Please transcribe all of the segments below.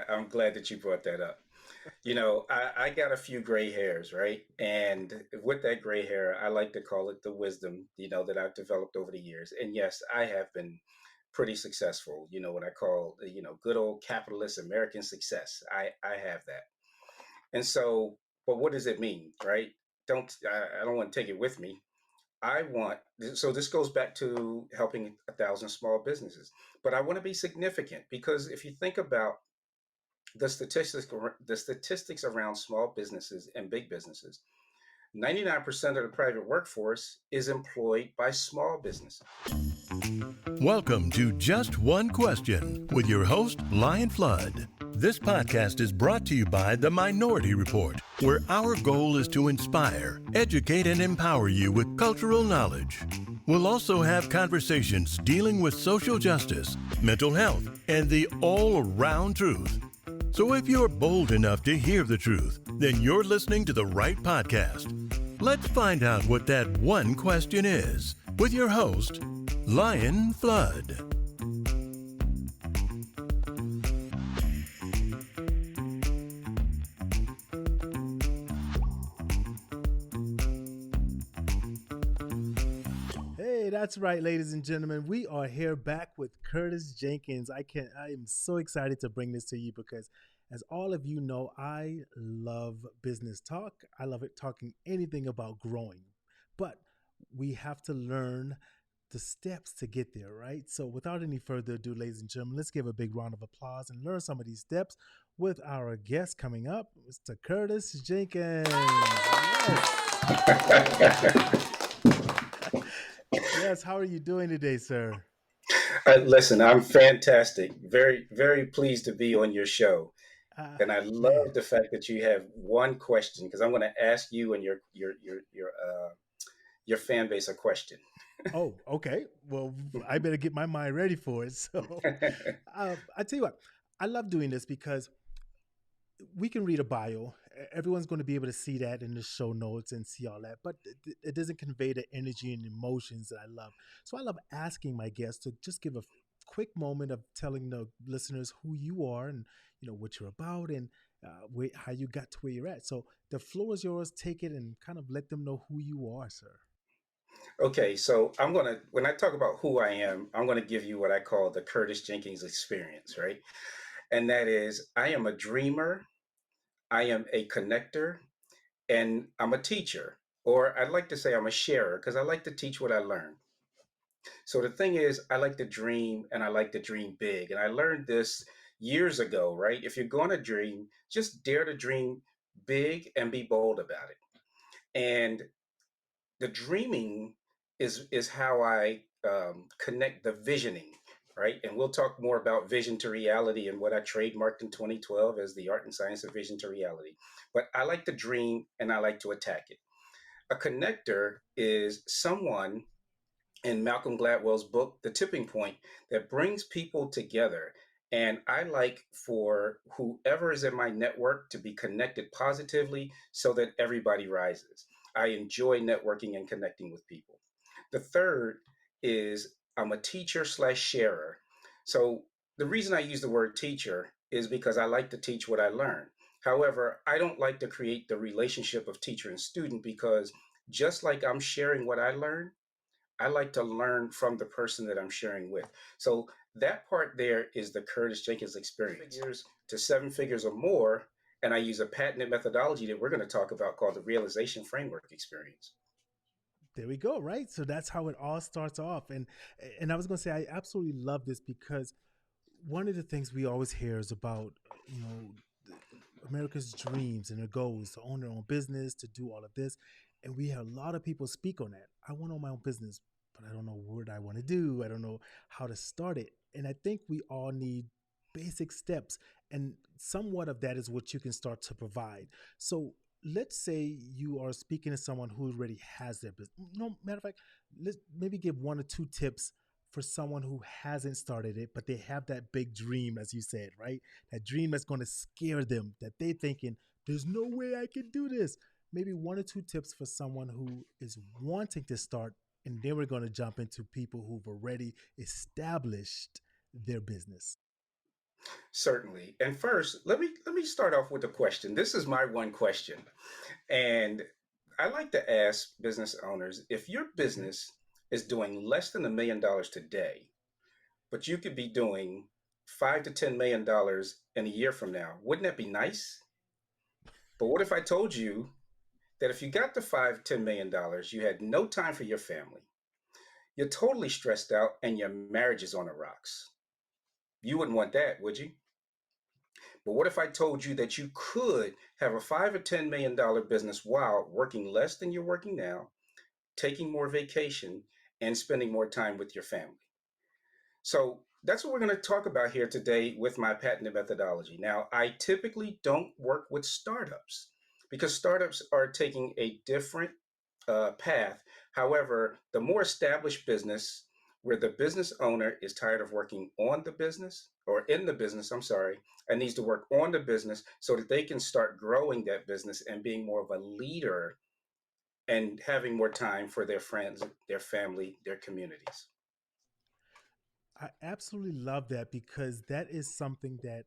I'm glad that you brought that up. I got a few gray hairs, right? And with that gray hair, I like to call it the wisdom, that I've developed over the years. And yes, I have been pretty successful, what I call, good old capitalist American success. I have that. And so, but what does it mean, right? I don't want to take it with me. I want, so this goes back to helping 1,000 small businesses, but I want to be significant because if you think about the statistics around small businesses and big businesses, 99% of the private workforce is employed by small businesses. Welcome to Just One Question with your host, Lion Flood. This podcast is brought to you by The Minority Report, where our goal is to inspire, educate, and empower you with cultural knowledge. We'll also have conversations dealing with social justice, mental health, and the all-around truth. So if you're bold enough to hear the truth, then you're listening to the right podcast. Let's find out what that one question is with your host, Lion Flood. Hey, that's right, ladies and gentlemen. We are here back with Curtis Jenkins. I am so excited to bring this to you because as all of you know, I love business talk. I love it talking anything about growing. But we have to learn the steps to get there, right? So without any further ado, ladies and gentlemen, let's give a big round of applause and learn some of these steps with our guest coming up, Mr. Curtis Jenkins. Yes, how are you doing today, sir? Listen, I'm fantastic. Very, very pleased to be on your show. And I Man. love the fact that you have one question because I'm going to ask you and your fan base a question. Oh, okay. Well, I better get my mind ready for it. So, I tell you what, I love doing this because we can read a bio. Everyone's going to be able to see that in the show notes and see all that, but it doesn't convey the energy and emotions that I love. So I love asking my guests to just give a quick moment of telling the listeners who you are and what you're about and how you got to where you're at. So the floor is yours. Take it and kind of let them know who you are, sir. Okay, so when I talk about who I am, I'm going to give you what I call the Curtis Jenkins experience, right? And that is, I am a dreamer, I am a connector, and I'm a teacher. Or I'd like to say I'm a sharer because I like to teach what I learn. So the thing is, I like to dream and I like to dream big. And I learned this years ago, right? If you're going to dream, just dare to dream big and be bold about it. And the dreaming is how I connect the visioning, right? And we'll talk more about vision to reality and what I trademarked in 2012 as the art and science of vision to reality. But I like to dream and I like to attack it. A connector is someone in Malcolm Gladwell's book, The Tipping Point, that brings people together. And I like for whoever is in my network to be connected positively so that everybody rises. I enjoy networking and connecting with people. The third is I'm a teacher slash sharer. So the reason I use the word teacher is because I like to teach what I learn. However, I don't like to create the relationship of teacher and student because just like I'm sharing what I learned, I like to learn from the person that I'm sharing with. So that part there is the Curtis Jenkins experience. Figures to seven figures or more. And I use a patented methodology that we're going to talk about called the realization framework experience. There we go, right? So that's how it all starts off. And I was going to say I absolutely love this because one of the things we always hear is about, America's dreams and their goals to own their own business, to do all of this. And we have a lot of people speak on that. I want to own my own business, but I don't know what I want to do. I don't know how to start it. And I think we all need basic steps. And somewhat of that is what you can start to provide. So let's say you are speaking to someone who already has their business. No matter of fact, let's maybe give one or two tips for someone who hasn't started it, but they have that big dream, as you said, right? That dream that's going to scare them, that they thinking, there's no way I can do this. Maybe one or two tips for someone who is wanting to start, and then we're going to jump into people who've already established their business. Certainly. And first, let me start off with a question. This is my one question. And I like to ask business owners, if your Okay. business is doing less than $1 million today, but you could be doing $5 to $10 million in a year from now, wouldn't that be nice? But what if I told you that if you got to $5, $10 million, you had no time for your family, you're totally stressed out, and your marriage is on the rocks? You wouldn't want that, would you? But what if I told you that you could have a $5 or $10 million business while working less than you're working now, taking more vacation, and spending more time with your family? So that's what we're going to talk about here today with my patented methodology. Now, I typically don't work with startups because startups are taking a different path. However, the more established business where the business owner is tired of working on the business or in the business, I'm sorry, and needs to work on the business so that they can start growing that business and being more of a leader and having more time for their friends, their family, their communities. I absolutely love that because that is something that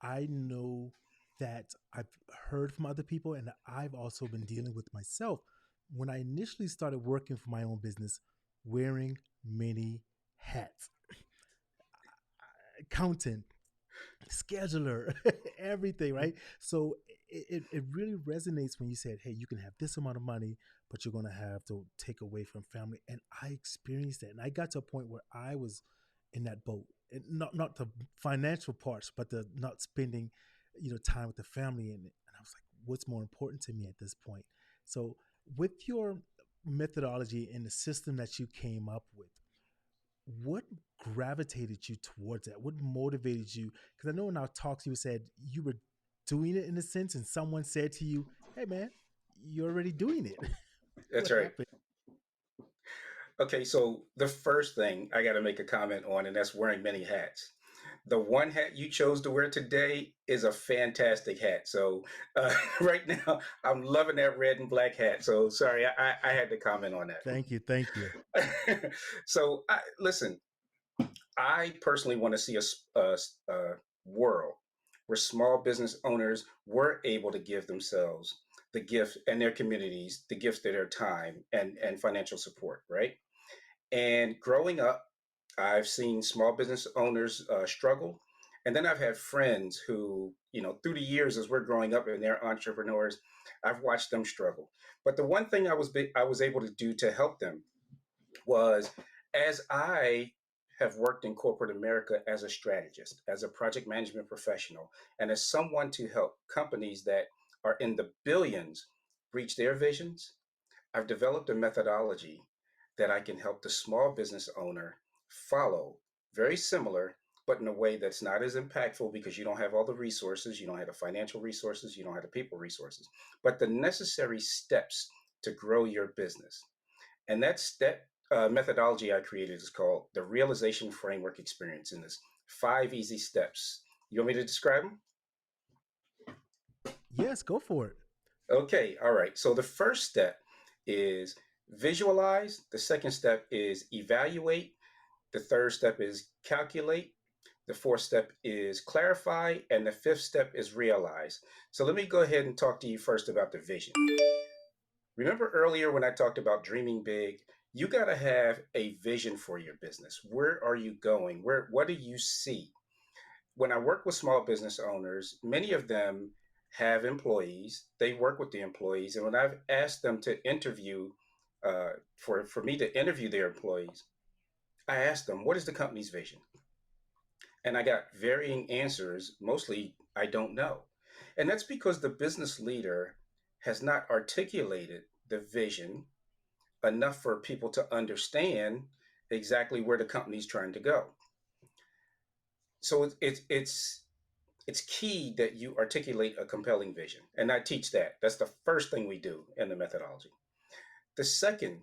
I know that I've heard from other people and I've also been dealing with myself. When I initially started working for my own business, wearing many hats, accountant, scheduler, everything, right? So it really resonates when you said, hey, you can have this amount of money, but you're going to have to take away from family. And I experienced that. And I got to a point where I was in that boat. And not the financial parts, but the not spending, time with the family in it. And I was like, what's more important to me at this point? So with your methodology and the system that you came up with, what gravitated you towards that? What motivated you? Because I know in our talks you said you were doing it in a sense, and someone said to you, "Hey, man, you're already doing it." That's What right. happened? Okay, so the first thing I got to make a comment on, and that's wearing many hats. The one hat you chose to wear today is a fantastic hat. So right now, I'm loving that red and black hat. So sorry, I had to comment on Thank you, thank you. that. So listen, I personally want to see a world where small business owners were able to give themselves the gift and their communities the gift of their time and financial support, right? And growing up, I've seen small business owners struggle. And then I've had friends who, through the years as we're growing up and they're entrepreneurs, I've watched them struggle. But the one thing I was able to do to help them was, as I have worked in corporate America as a strategist, as a project management professional, and as someone to help companies that are in the billions reach their visions, I've developed a methodology that I can help the small business owner follow, very similar, but in a way that's not as impactful because you don't have all the resources, you don't have the financial resources, you don't have the people resources, but the necessary steps to grow your business. And that methodology I created is called the Realization Framework Experience, and it's 5 easy steps. You want me to describe them? Yes, go for it. Okay, all right. So the first step is visualize. The second step is evaluate. The third step is calculate. The fourth step is clarify. And the fifth step is realize. So let me go ahead and talk to you first about the vision. Remember earlier when I talked about dreaming big? You got to have a vision for your business. Where are you going? What do you see? When I work with small business owners, many of them have employees. They work with the employees, and when I've asked them to interview, for me to interview their employees, I asked them, "What is the company's vision?" And I got varying answers. Mostly, I don't know, and that's because the business leader has not articulated the vision enough for people to understand exactly where the company's trying to go. So it's key that you articulate a compelling vision. And I teach that. That's the first thing we do in the methodology. The second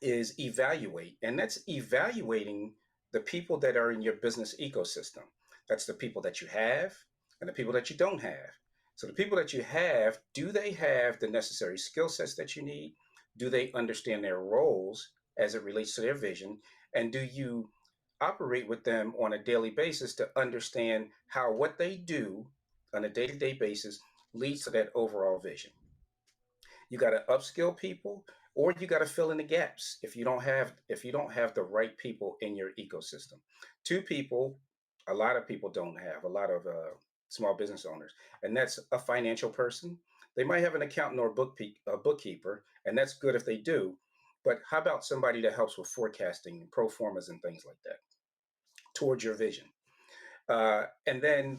is evaluate, and that's evaluating the people that are in your business ecosystem. That's the people that you have and the people that you don't have. So the people that you have, do they have the necessary skill sets that you need? Do they understand their roles as it relates to their vision? And do you operate with them on a daily basis to understand how what they do on a day-to-day basis leads to that overall vision. You got to upskill people, or you got to fill in the gaps if you don't have the right people in your ecosystem. Two people, a lot of people don't have, a lot of small business owners, and that's a financial person. They might have an accountant or a bookkeeper, and that's good if they do. But how about somebody that helps with forecasting and pro formas and things like that towards your vision? And then,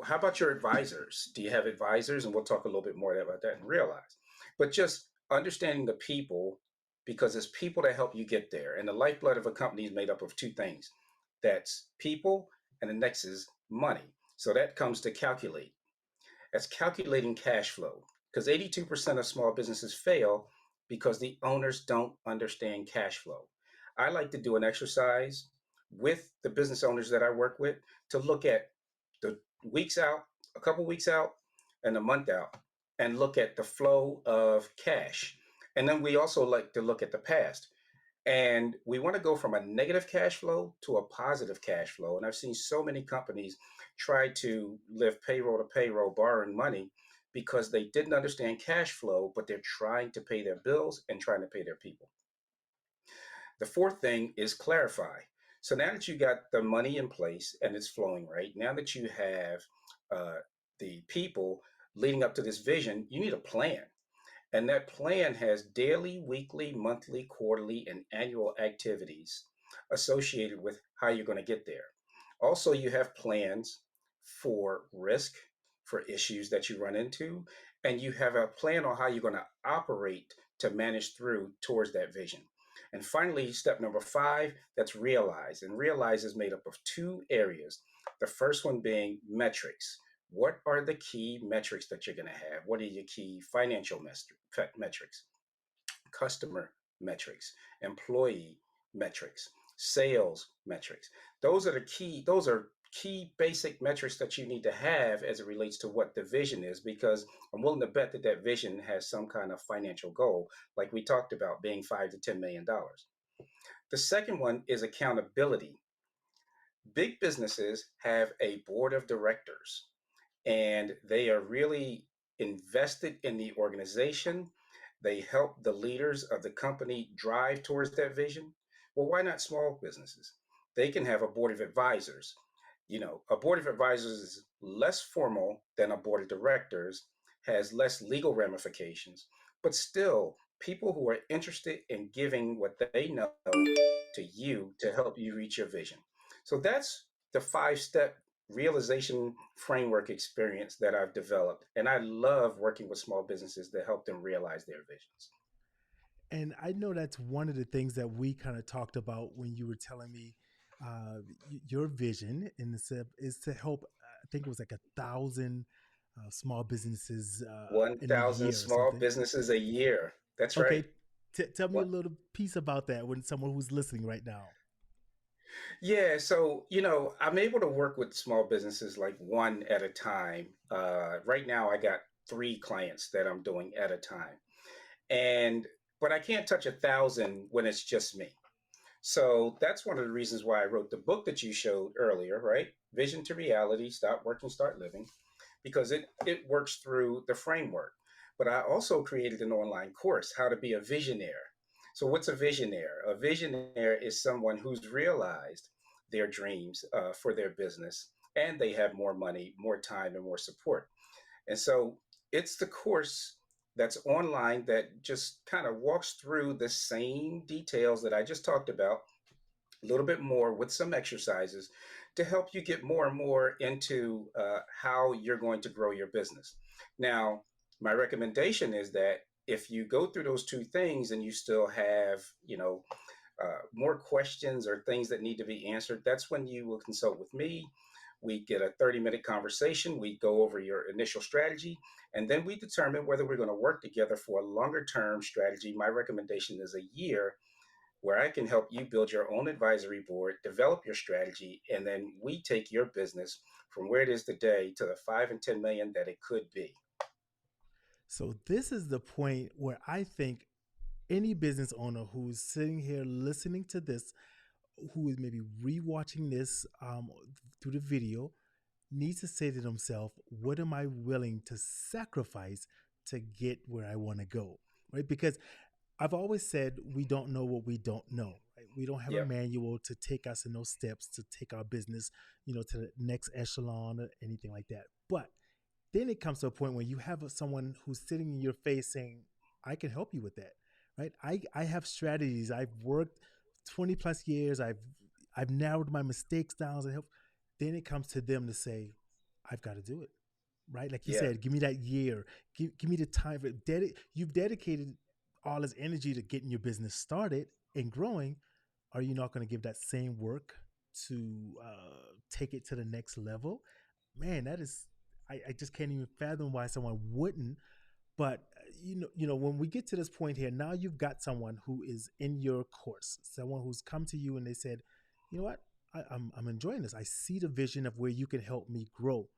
how about your advisors? Do you have advisors? And we'll talk a little bit more about that and realize. But just understanding the people, because it's people that help you get there. And the lifeblood of a company is made up of two things, that's people, and the next is money. So that comes to calculate. That's calculating cash flow, because 82% of small businesses fail because the owners don't understand cash flow. I like to do an exercise with the business owners that I work with to look at the weeks out, a couple weeks out, and a month out, and look at the flow of cash. And then we also like to look at the past. And we want to go from a negative cash flow to a positive cash flow. And I've seen so many companies try to live payroll to payroll, borrowing money because they didn't understand cash flow, but they're trying to pay their bills and trying to pay their people. The fourth thing is clarify. So now that you got the money in place and it's flowing right, now that you have uh, the people leading up to this vision, you need a plan. And that plan has daily, weekly, monthly, quarterly, and annual activities associated with how you're going to get there. Also, you have plans for risk, for issues that you run into, and you have a plan on how you're going to operate to manage through towards that vision. And finally, step number five, that's realize. And realize is made up of two areas. The first one being metrics. What are the key metrics that you're going to have? What are your key financial metrics, customer metrics, employee metrics, sales metrics? Those are key basic metrics that you need to have as it relates to what the vision is, because I'm willing to bet that that vision has some kind of financial goal, like we talked about, being $5 to $10 million. The second one is accountability. Big businesses have a board of directors, and they are really invested in the organization. They help the leaders of the company drive towards that vision. Well, why not small businesses? They can have a board of advisors. A board of advisors is less formal than a board of directors, has less legal ramifications, but still people who are interested in giving what they know to you to help you reach your vision. So that's the 5 step realization framework experience that I've developed. And I love working with small businesses to help them realize their visions. And I know that's one of the things that we kind of talked about when you were telling me your vision in the is to help. I think it was like 1,000 small businesses in a 1,000 year or small something. businesses a year. That's right. Okay, tell me a What? little piece about that when someone who's listening right now. Yeah, so I'm able to work with small businesses like one at a time. Right now, I got 3 clients that I'm doing at a time, and but I can't touch 1,000 when it's just me. So that's one of the reasons why I wrote the book that you showed earlier, right? Vision to Reality: Stop Working, Start Living, because it works through the framework. But I also created an online course, How to Be a Visionaire. So what's a visionaire? A visionaire is someone who's realized their dreams for their business, and they have more money, more time, and more support. And so it's the course that's online that just kind of walks through the same details that I just talked about, a little bit more with some exercises to help you get more and more into how you're going to grow your business. Now, my recommendation is that if you go through those two things and you still have, more questions or things that need to be answered, that's when you will consult with me. We get a 30-minute conversation. We go over your initial strategy, and then we determine whether we're going to work together for a longer term strategy. My recommendation is a year, where I can help you build your own advisory board, develop your strategy, and then we take your business from where it is today to the 5 and 10 million that it could be. So this is the point where I think any business owner who's sitting here listening to this who is maybe rewatching this through the video needs to say to themselves, what am I willing to sacrifice to get where I want to go? Right? Because I've always said we don't know what we don't know. Right? We don't have a Yeah. manual to take us in those steps to take our business, to the next echelon or anything like that. But then it comes to a point where you have someone who's sitting in your face saying, I can help you with that. Right? I have strategies. I've worked 20 plus years. I've narrowed my mistakes down and help. Then it comes to them to say, I've got to do it. Right? Like you Yeah. said, give me that year. Give me the time. You've dedicated all this energy to getting your business started and growing. Are you not going to give that same work to take it to the next level? Man, that is, I just can't even fathom why someone wouldn't. But when we get to this point here, now you've got someone who is in your course, someone who's come to you and they said, you know what, I'm enjoying this. I see the vision of where you can help me grow.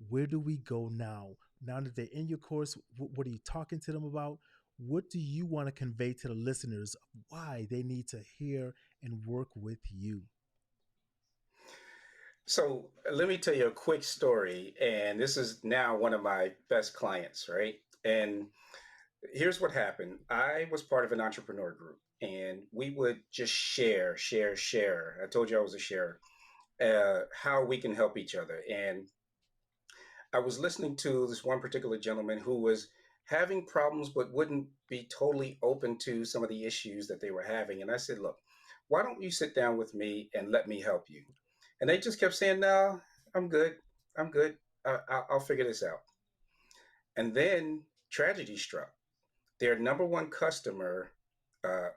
Where do we go now? Now that they're in your course, what are you talking to them about? What do you want to convey to the listeners of why they need to hear and work with you? So let me tell you a quick story. And this is now one of my best clients, right? And here's what happened. I was part of an entrepreneur group and we would just share. I told you I was a sharer, how we can help each other. And I was listening to this one particular gentleman who was having problems, but wouldn't be totally open to some of the issues that they were having. And I said, look, why don't you sit down with me and let me help you? And they just kept saying, no, I'm good. I'm good. I'll figure this out. And then tragedy struck. Their number one customer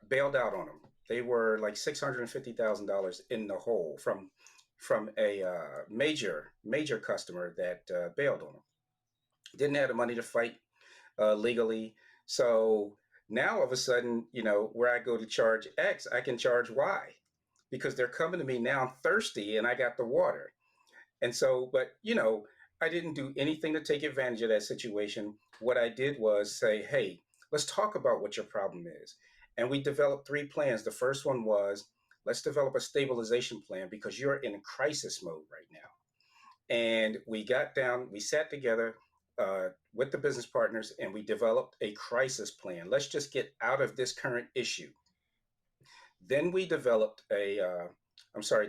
bailed out on them. They were like $650,000 in the hole from a major customer that bailed on them. Didn't have the money to fight legally. So now all of a sudden, where I go to charge X, I can charge Y because they're coming to me now. I'm thirsty and I got the water. And so, but I didn't do anything to take advantage of that situation. What I did was say, hey, let's talk about what your problem is. And we developed three plans. The first one was, let's develop a stabilization plan because you're in crisis mode right now. And we sat together with the business partners and we developed a crisis plan. Let's just get out of this current issue. Then we developed the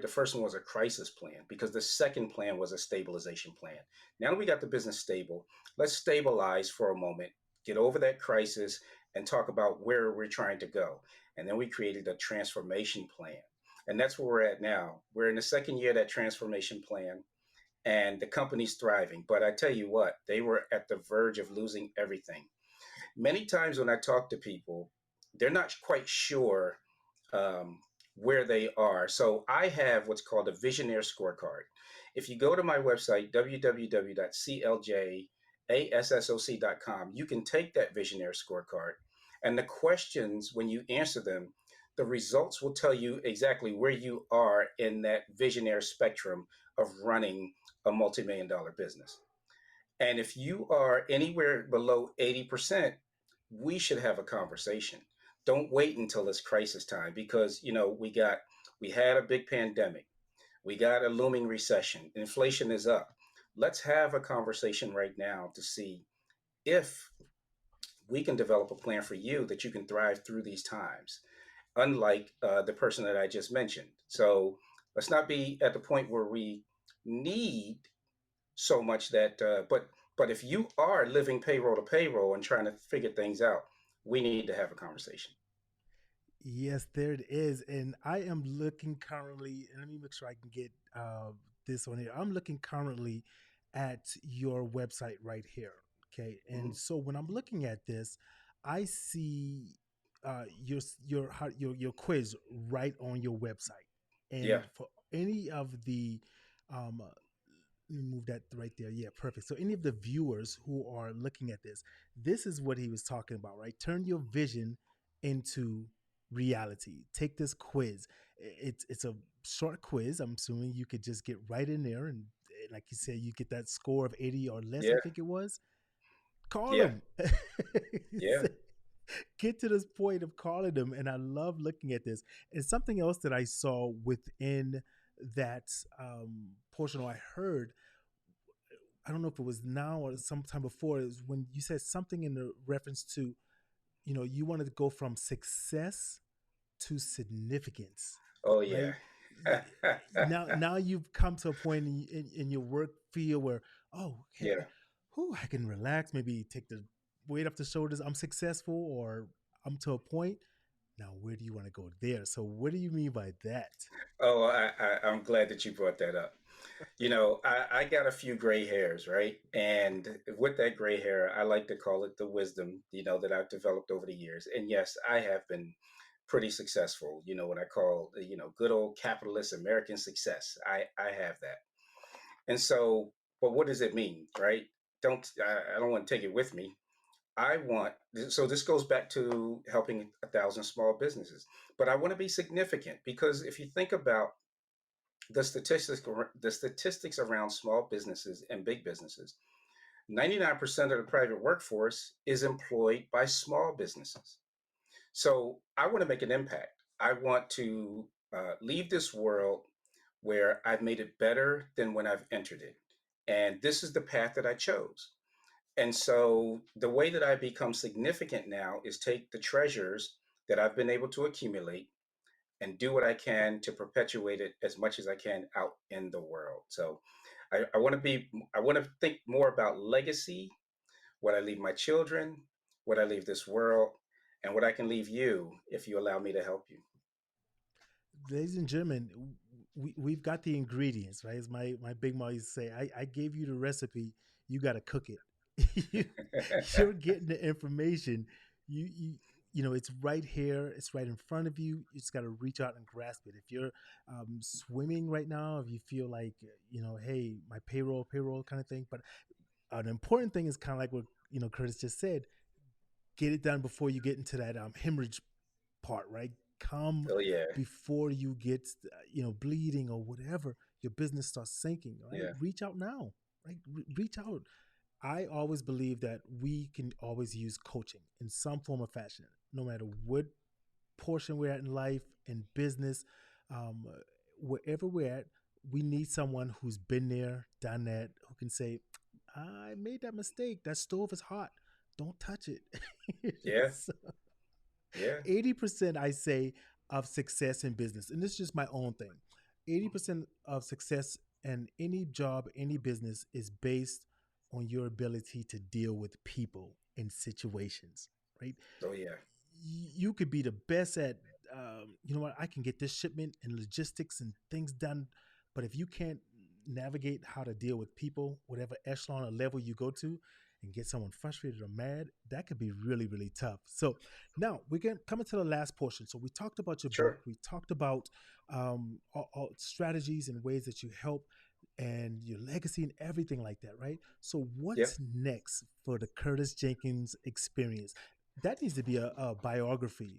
first one was a crisis plan because the second plan was a stabilization plan. Now that we got the business stable, let's stabilize for a moment, get over that crisis, and talk about where we're trying to go. And then we created a transformation plan. And that's where we're at now. We're in the second year of that transformation plan, and the company's thriving. But I tell you what, they were at the verge of losing everything. Many times when I talk to people, they're not quite sure um, where they are. So I have what's called a Visionaire Scorecard. If you go to my website, www.cljassoc.com, you can take that Visionaire Scorecard. And the questions, when you answer them, the results will tell you exactly where you are in that visionaire spectrum of running a multi-million dollar business. And if you are anywhere below 80%, we should have a conversation. Don't wait until it's crisis time because we had a big pandemic. We got a looming recession. Inflation is up. Let's have a conversation right now to see if we can develop a plan for you that you can thrive through these times, unlike the person that I just mentioned. So let's not be at the point where we need so much that, but if you are living payroll to payroll and trying to figure things out, we need to have a conversation. Yes, there it is. And I am looking currently, and let me make sure I can get this on here. I'm looking currently at your website right here. Okay. And Mhm. so when I'm looking at this, I see your quiz right on your website. Yeah. And for any of the let me move that right there. Yeah, perfect. So any of the viewers who are looking at this is what he was talking about, right? Turn your vision into reality. Take this quiz. It's a short quiz. I'm assuming you could just get right in there and like you said, you get that score of 80 or less, I Yeah. think it was. Call Yeah. them. Yeah. get to this point of calling them. And I love looking at this. And something else that I saw within that portion, or I heard, I don't know if it was now or sometime before, is when you said something in the reference to, you wanted to go from success to significance, Oh yeah. right? Now you've come to a point in your work field where, oh, okay, Yeah. who I can relax, maybe take the weight off the shoulders. I'm successful, or I'm to a point. Now, where do you want to go there? So, what do you mean by that? Oh, I'm glad that you brought that up. I got a few gray hairs, right? And with that gray hair, I like to call it the wisdom, that I've developed over the years. And yes, I have been pretty successful, what I call, good old capitalist American success. I have that. And so, but what does it mean, right? I don't want to take it with me. So this goes back to helping 1,000 small businesses, but I want to be significant because if you think about the statistics around small businesses and big businesses, 99% of the private workforce is employed by small businesses. So I want to make an impact. I want to leave this world where I've made it better than when I've entered it. And this is the path that I chose. And so the way that I become significant now is take the treasures that I've been able to accumulate and do what I can to perpetuate it as much as I can out in the world. So I want to think more about legacy, what I leave my children, what I leave this world, and what I can leave you if you allow me to help you. Ladies and gentlemen, we've got the ingredients, right? As my big mom used to say, I gave you the recipe, you got to cook it. You- You're getting the information. You it's right here, it's right in front of you. You just got to reach out and grasp it. If you're swimming right now, if you feel like, hey, my payroll kind of thing. But an important thing is kind of like what Curtis just said, get it done before you get into that hemorrhage part, right? Come Oh yeah, before you get, bleeding or whatever, your business starts sinking, right? yeah, Reach out now, right? Reach out. I always believe that we can always use coaching in some form or fashion, no matter what portion we're at in life, in business, um, wherever we're at. We need someone who's been there, done that, who can say, I made that mistake. That stove is hot. Don't touch it. yeah, So, yeah. 80%, I say, of success in business, and this is just my own thing, 80% of success in any job, any business is based on your ability to deal with people and situations, right? Oh yeah, You could be the best at, you know what, I can get this shipment and logistics and things done. But if you can't navigate how to deal with people, whatever echelon or level you go to, and get someone frustrated or mad, that could be really, really tough. So now we're coming to the last portion. So we talked about your book, sure. we talked about all strategies and ways that you help and your legacy and everything like that, right? So Yeah. what's next for the Curtis Jenkins experience? That needs to be a biography,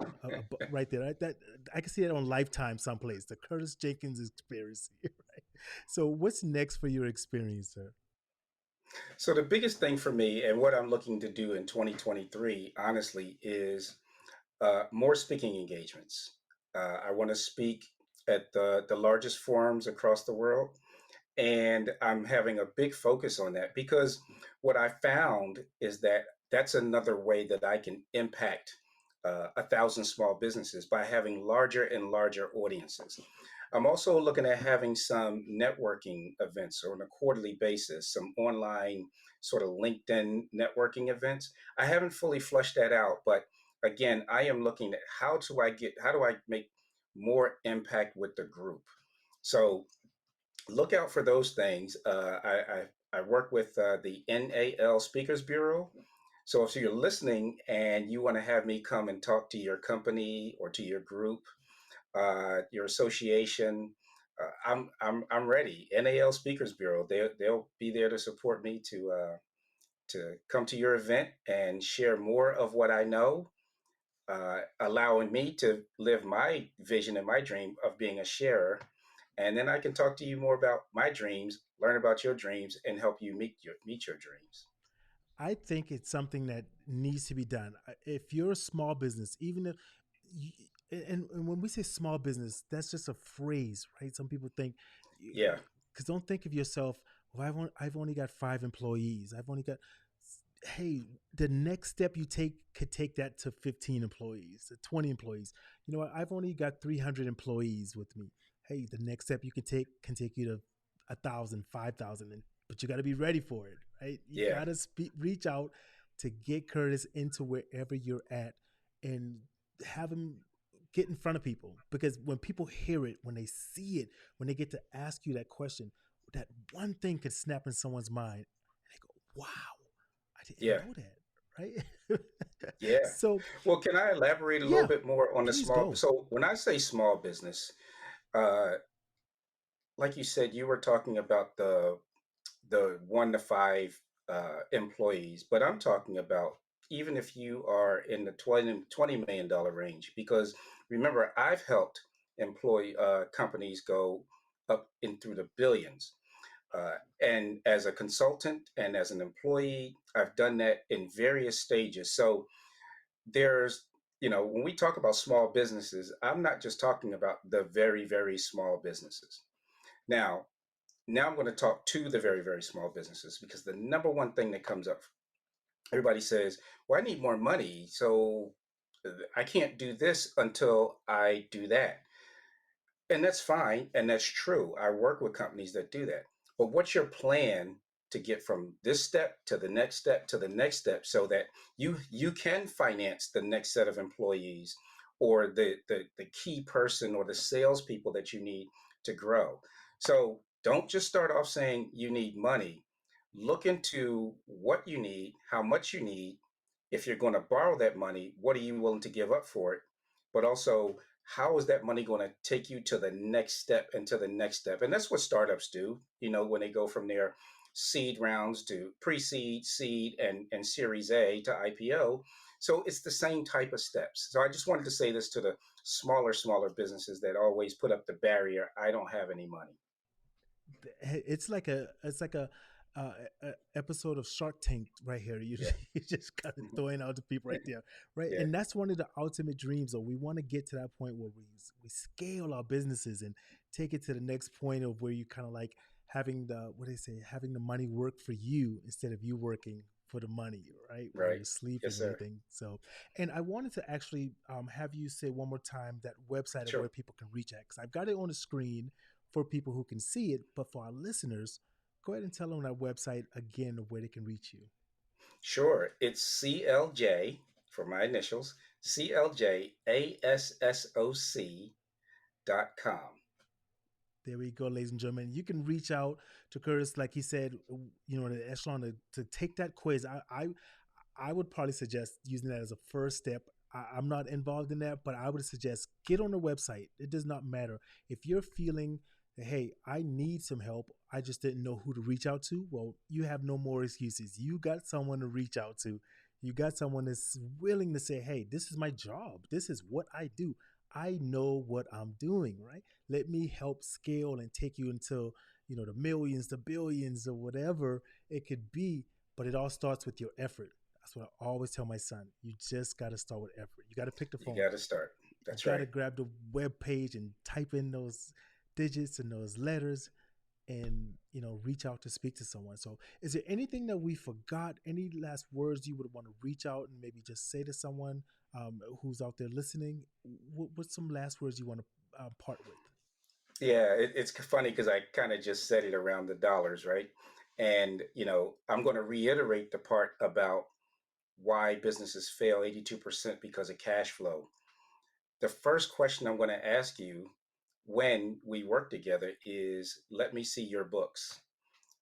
right there. Right? That I can see that on Lifetime someplace. The Curtis Jenkins experience, right? So, what's next for your experience, sir? So the biggest thing for me and what I'm looking to do in 2023, honestly, is more speaking engagements. I want to speak at the largest forums across the world. And I'm having a big focus on that because what I found is that that's another way that I can impact 1,000 small businesses by having larger and larger audiences. I'm also looking at having some networking events on a quarterly basis, some online sort of LinkedIn networking events. I haven't fully flushed that out, but again, I am looking at how do I make more impact with the group. So look out for those things. I work with the NAL Speakers Bureau. So if you're listening and you want to have me come and talk to your company or to your group, your association, I'm ready. NAL Speakers Bureau, they'll be there to support me to come to your event and share more of what I know, allowing me to live my vision and my dream of being a sharer. And then I can talk to you more about my dreams, learn about your dreams, and help you meet your dreams. I think it's something that needs to be done. If you're a small business, even if you, and when we say small business, that's just a phrase, right? Some people think, Yeah, because don't think of yourself, well, I've only got 5 employees. I've only got, hey, the next step you take could take that to 15 employees, to 20 employees. You know what? I've only got 300 employees with me. Hey, the next step you can take you to 1,000, 5,000, but you got to be ready for it, right? You yeah, got to reach out to get Curtis into wherever you're at and have him get in front of people, because when people hear it, when they see it, when they get to ask you that question, that one thing could snap in someone's mind and they go, wow, I didn't yeah, know that, right? yeah. So Well, can I elaborate a little yeah, bit more on the please small? go. So when I say small business, uh, like you said, you were talking about the 1 to 5 employees, but I'm talking about even if you are in the $20 million range, because remember, I've helped employ companies go up in through the billions. And as a consultant and as an employee, I've done that in various stages. So there's, when we talk about small businesses, I'm not just talking about the very, very small businesses. Now, now I'm going to talk to the very, very small businesses, because the number one thing that comes up, everybody says, well, I need more money. So I can't do this until I do that. And that's fine. And that's true. I work with companies that do that. But what's your plan to get from this step to the next step to the next step, so that you can finance the next set of employees, or the key person or the salespeople that you need to grow? So don't just start off saying you need money. Look into what you need, how much you need. If you're going to borrow that money, what are you willing to give up for it? But also, how is that money going to take you to the next step and to the next step? And that's what startups do, when they go from their seed rounds to pre-seed, seed, and Series A to IPO. So it's the same type of steps. So I just wanted to say this to the smaller businesses that always put up the barrier, I don't have any money. It's like a episode of Shark Tank right here. You Yeah. you just kind of throwing out the people right there, right? Yeah. And that's one of the ultimate dreams. Though we want to get to that point where we scale our businesses and take it to the next point of where you kind of like having the what they say, having the money work for you instead of you working for the money, right? While Right. you're sleeping Yes, and sir. everything. So, and I wanted to actually have you say one more time that website of Sure. where people can reach at, because I've got it on the screen for people who can see it, but for our listeners, go ahead and tell them that website again of where they can reach you. Sure. It's CLJ for my initials, CLJASSOC.com. There we go, ladies and gentlemen. You can reach out to Curtis, like he said, the echelon to take that quiz. I would probably suggest using that as a first step. I'm not involved in that, but I would suggest get on the website. It does not matter. If you're feeling that, hey, I need some help, I just didn't know who to reach out to, well, you have no more excuses. You got someone to reach out to. You got someone that's willing to say, hey, this is my job. This is what I do. I know what I'm doing, right? Let me help scale and take you into, the millions, the billions, or whatever it could be. But it all starts with your effort. That's what I always tell my son. You just got to start with effort. You got to pick the You phone got up. to start. You That's got to right. grab the web page and type in those digits and those letters and, reach out to speak to someone. So, is there anything that we forgot? Any last words you would want to reach out and maybe just say to someone who's out there listening? What's some last words you want to part with? Yeah, it's funny because I kind of just said it around the dollars, right? And, I'm going to reiterate the part about why businesses fail 82% because of cash flow. The first question I'm going to ask you when we work together is, let me see your books.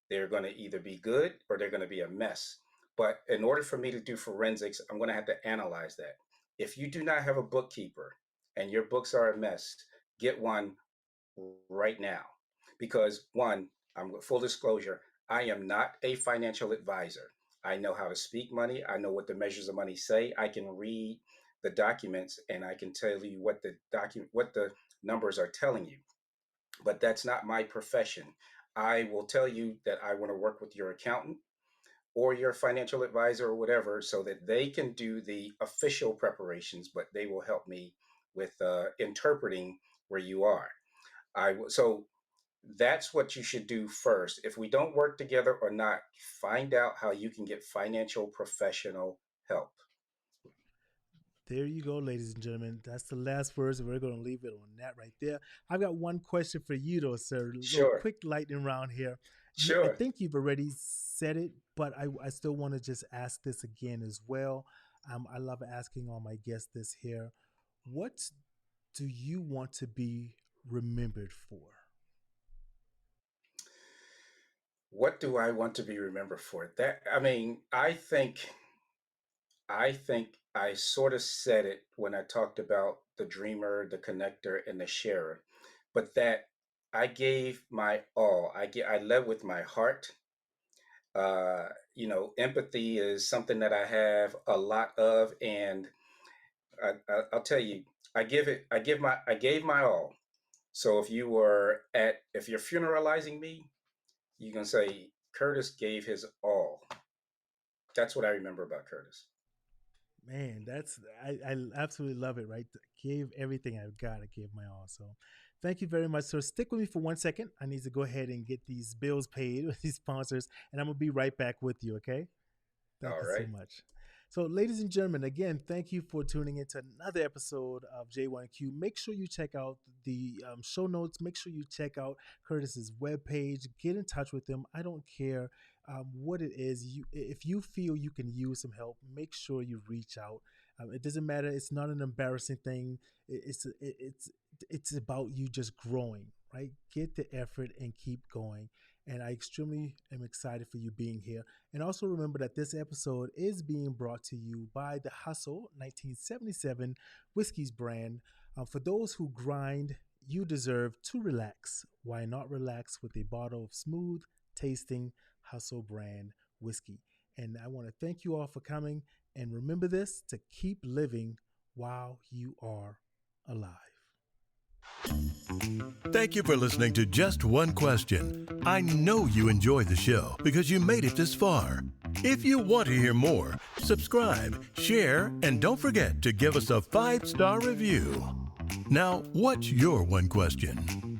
They're going to either be good or they're going to be a mess. But in order for me to do forensics, I'm going to have to analyze that. If you do not have a bookkeeper and your books are a mess, get one right now. Because one, I'm full disclosure, I am not a financial advisor. I know how to speak money. I know what the measures of money say. I can read the documents and I can tell you what the numbers are telling you. But that's not my profession. I will tell you that I want to work with your accountant. or your financial advisor or whatever, so that they can do the official preparations, but they will help me with interpreting where you are. So that's what you should do first. If we don't work together or not, find out how you can get financial professional help. There you go, ladies and gentlemen. That's the last words. We're going to leave it on that right there. I've got one question for you, though, sir. A little Sure, quick lightning round here. I sure. think you've already said it, but I still want to just ask this again as well. I love asking all my guests this here. What do you want to be remembered for? What do I want to be remembered for? That I mean, I think I sort of said it when I talked about the dreamer, the connector, and the sharer, but that I gave my all. I led with my heart. Empathy is something that I have a lot of, and I'll tell you, I gave my all. So if you're funeralizing me, you can say Curtis gave his all. That's what I remember about Curtis. Man, I absolutely love it, right? Gave everything I've got. I gave my all. So thank you very much, sir. Stick with me for 1 second. I need to go ahead and get these bills paid with these sponsors, and I'm gonna be right back with you, okay? Thank All you so right. much. So, ladies and gentlemen, again, thank you for tuning into another episode of J1Q. Make sure you check out the show notes. Make sure you check out Curtis's webpage. Get in touch with him. I don't care what it is. If you feel you can use some help, make sure you reach out. It doesn't matter. It's not an embarrassing thing. It's about you just growing, right? Get the effort and keep going. And I extremely am excited for you being here. And also remember that this episode is being brought to you by the Hustle 1977 Whiskey's brand. For those who grind, you deserve to relax. Why not relax with a bottle of smooth tasting Hustle brand whiskey? And I want to thank you all for coming. And remember this, to keep living while you are alive. Thank you for listening to Just One Question. I know you enjoyed the show because you made it this far. If you want to hear more, subscribe, share, and don't forget to give us a 5-star review. Now, what's your one question?